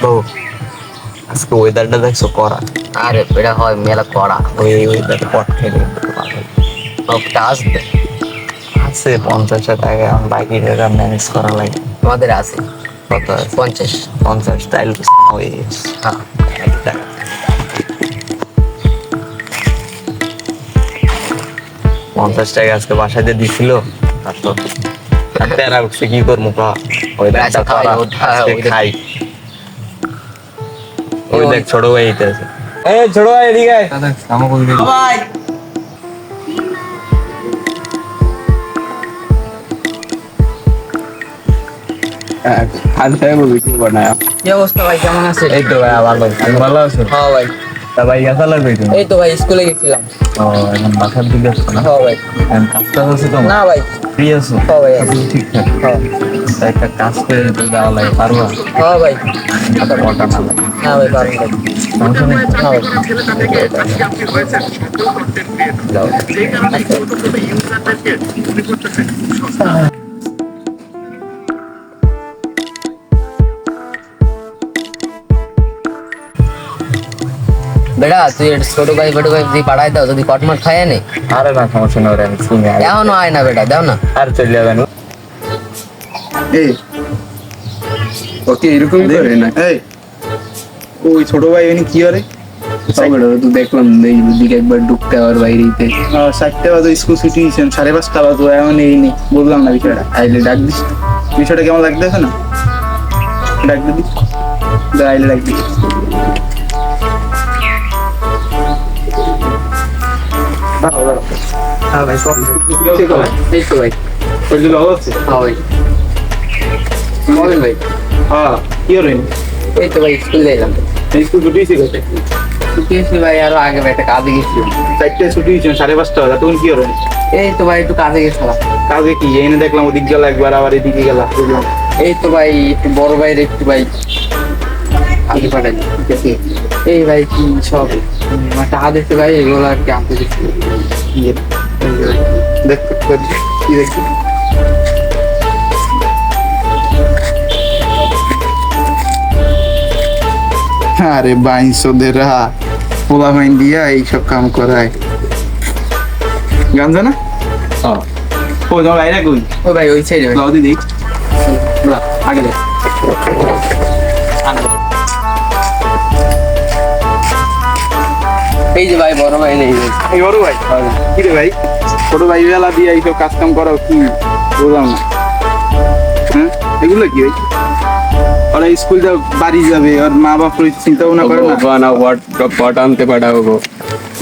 তো আজকে ওয়েদারটা দেখছো করা, আরে এটা হয় মেলা করা। ওই ওয়েদার পট খেলে একটা আসবে, আছে 50,000 টাকা, এখন বাকি টাকা ম্যানেজ করা লাগে। আমাদের আছে কত আছে? 50। 50 স্টাইল হয়ে গেছে। হ্যাঁ 1 টাকা 50 টাকা আজকে বাসায় দিয়ে দিছিল। তারপর তেরা উঠছে, কি করবো কা ওই আচ্ছা, খাই, ওই দেখ। খাই। ওই দেখ ছোট ভাই এইটাছে, এই ছোট ভাই এদিকে আয়। আমাকে বল দিই ভাই। কি অবস্থা ভাই, কেমন আছে? এই তো ভাই ভালো, তুমি ভালো আছো? হ্যাঁ ভাই, তা ভাই গেছা লাগবে তুমি? এই তো ভাই স্কুলে গেছিলাম। ও এখন বাসার দিকে আসছো না? হ্যাঁ ভাই। এখন কাজটা হচ্ছে তো না ভাই। ফ্রি আছো? হ্যাঁ ভাই। সব কিছু ঠিকঠাক? হ্যাঁ। তা একটা কাজ করে তো দেওয়া লাগে, পারবা? হ্যাঁ ভাই। একটা কটা না লাগে, হ্যাঁ ভাই, পারুন ভাই। সমস্যা নেই। হ্যাঁ ভাই। যাও। বেটা তুই ছোট ভাই বড় ভাই তুই পাঠাই দাও, যদি কটমট খায় নে। আরে না সমস্যা নেই, ওরে আমি চিনি। এখনো আয় না বেটা, দাও না। আর চলে যাবেন। এই ওকে এরকম করে না। এই ওই ছোট ভাই এনে কি করে? তো দেখলাম এই দিকে একবার ঢুকতে আর বাইরেতে 4টা বাজে স্কুল ছুটি হয়েছে, 5:30 বাজে এমন এই নেই, বললাম না বিষয়টা। আইলে ডাক দিস, বিষয়টা কেমন লাগতেছে না? ডাক দিস, আইলে ডাক দিস। হ্যাঁ ভাই, এই তো ভাই। হ্যাঁ ভাই, বলেন ভাই। কি করে? এই তো ভাই স্কুলে এলাম। স্কুল ছুটি হয়েছে কত? ছুটি হয়েছে ভাই, আরো আগে ভাই একটা কাজে গেছিলাম। 4টা ছুটি হয়েছে, 5:30 বাজে, তখন কি করে? এই তো ভাই একটু কাজে গেছিলাম। কাজে কি এনে দেখলাম ওদিক গেল একবার, আবার এদিকে গেল, বুঝলাম। এই তো ভাই একটু বড় ভাইয়ের একটু ভাই আগে পাঠাই, ঠিক আছে? এই ভাই কি সব টাকা দিচ্ছে ভাই, এগুলো আর কি আনতে দিচ্ছি। দেখ কি দেখছি। আরে বাইনসোদেরা পোলা মাইন দিয়া এইসব কাম করায়। গান জানা? ও তোমার বাইরে কই? ও ভাই ওই সাইডে লাউ দিদি আগে দে। এই যে ভাই বড় ভাই নেই। এই বড় ভাই, কি রে ভাই ছোট ভাই বেলা দিয়ে এইসব কাজ কাম করাও কি বুঝলাম না। হ্যাঁ এগুলো কি ভাই? ওরা স্কুল যা বাড়ি যাবে, আর মা বাপ চিন্তা ভাবনা করে না। পট আনতে পাঠাবো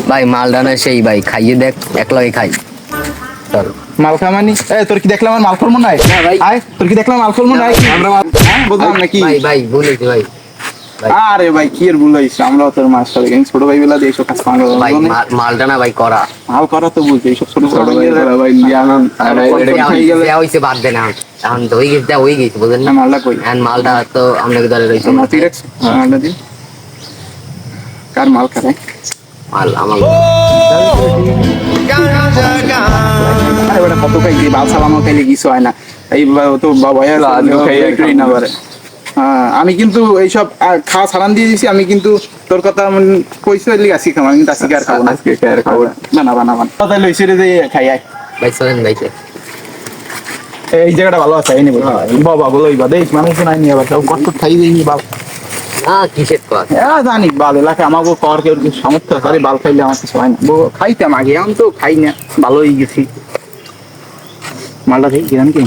ভাই মালডানা সেই ভাই খাইয়ে দেখ, একলাই খাই। চল মাল খা মানি, তোর কি দেখলাম আর মাল ফর্ম নাই? না ভাই। আয় তোর কি দেখলাম মাল ফর্ম নাই? আমরা বুঝলাম নাকি? ভাই ভাই বলেছি ভাই। আরে ভাই কি আর ভুল হয়েছে, আমরাও তোর মাছ ধরে কিন্তু ছোট ভাই বেলা দিয়ে এইসব কাজ পাঙ্গা ভাই মালডানা ভাই করা মাল করা তো বুঝতে, এইসব ছোট ছোট ভাই হইছে বাদ দে না, এখন তো হয়ে গেছে, হয়ে গেছে বুঝলেন না। মালটা কই? এখন মালটা তো আপনাকে ধরে রয়েছে। মাটি রাখছ মালটা দিন, কার মাল খাবে? মাল আমার আরে বেটা কত খাই যে বাল সালামও খাইলে কিছু হয় না, এই তো বয়া না পারে। হ্যাঁ আমি কিন্তু এইসব খাওয়া সালান দিয়ে দিছি, আমি কিন্তু তোর কথা কইছি আজকে খাবো, আমি কিন্তু আজকে আর খাবো না, আজকে আর খাবো না। বানা কথা লইছে রে যে খাই আয় ভাই চলেন ভাই। এই জায়গাটা ভালো আছে, এই নেবো বাবা বলো এইবার দেখ মানুষ নাই নিয়ে আবার কষ্ট খাই দিই বাল। কিসের কথা? হ্যাঁ জানি বাল এলাকা আমাকে কর কেউ সামর্থ্য আছে, বাল খাইলে আমার কিছু হয় না, খাইতাম আগে, এখন তো খাই না, ভালো হয়ে গেছি। মালটা ঠিক কিরাম কি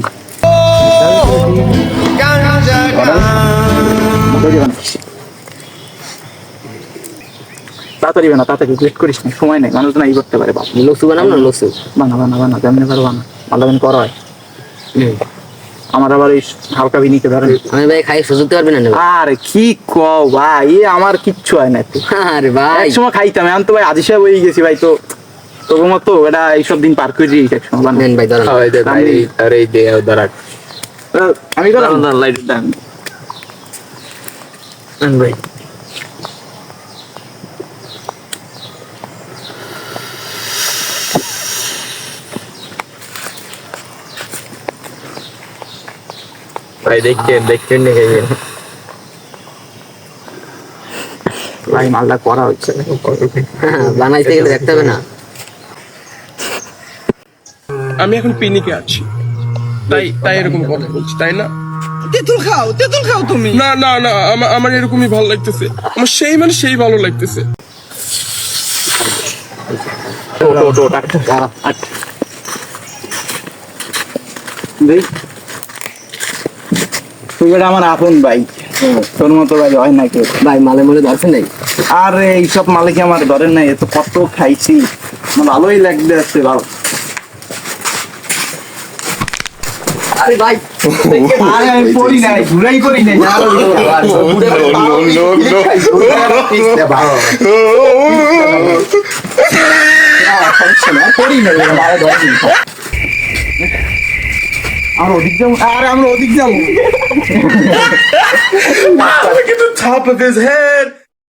তাড়াতাড়ি বানা, তাড়াতাড়ি ওয়েট করিস না, সময় নেই, মানুষ না ই করতে পারে। লসু বানাম না, লসু বানা তেমনি পারো বানা, ভালো দিন করা হয়। আমার আবার এই হালকা বিনিতে ধরেন আমি ভাই খাই সুযোগ পারবেন না? আরে কি কও ভাই, আমার কিচ্ছু হয় না। আরে ভাই এক সময় খাইতাম, এখন তো ভাই আজি সাহেব হয়ে গেছি ভাই, তো তোর মতো এটা এইসব দিন পার করে দিই এক সময়। নেন ভাই ধরেন। আমি নেন ভাই। ভাই দেখছেন দেখছেন ভাই মালটা করা হচ্ছে না। হ্যাঁ, বানাইতে গেলে দেখতে হবে না। আমি এখন পিনিকে আছি, তাই তাই এরকম কথা বলছি, তাই না? তেঁতুল খাও তুমি। না না না, আমার এরকমই ভালো লাগতেছে, আমার সেই মানে সেই ভালো লাগতেছে। তুই এটা আমার আপন ভাই, তোর মতো ভাই হয় না কেউ। ভাই মালে মালে দরকার নেই। আর এইসব মালিক আমার ধরেন নাই, এত কত খাইছি, আমার ভালোই লাগতে আছে ভালো। আরে ভাই আরে আমি পড়ি নাই, ঘুরাই করি নাই, পড়ি নাই, আমরা ওদিক যাবো, আরে আমরা ওদিক যাবো। Look at the top of his head.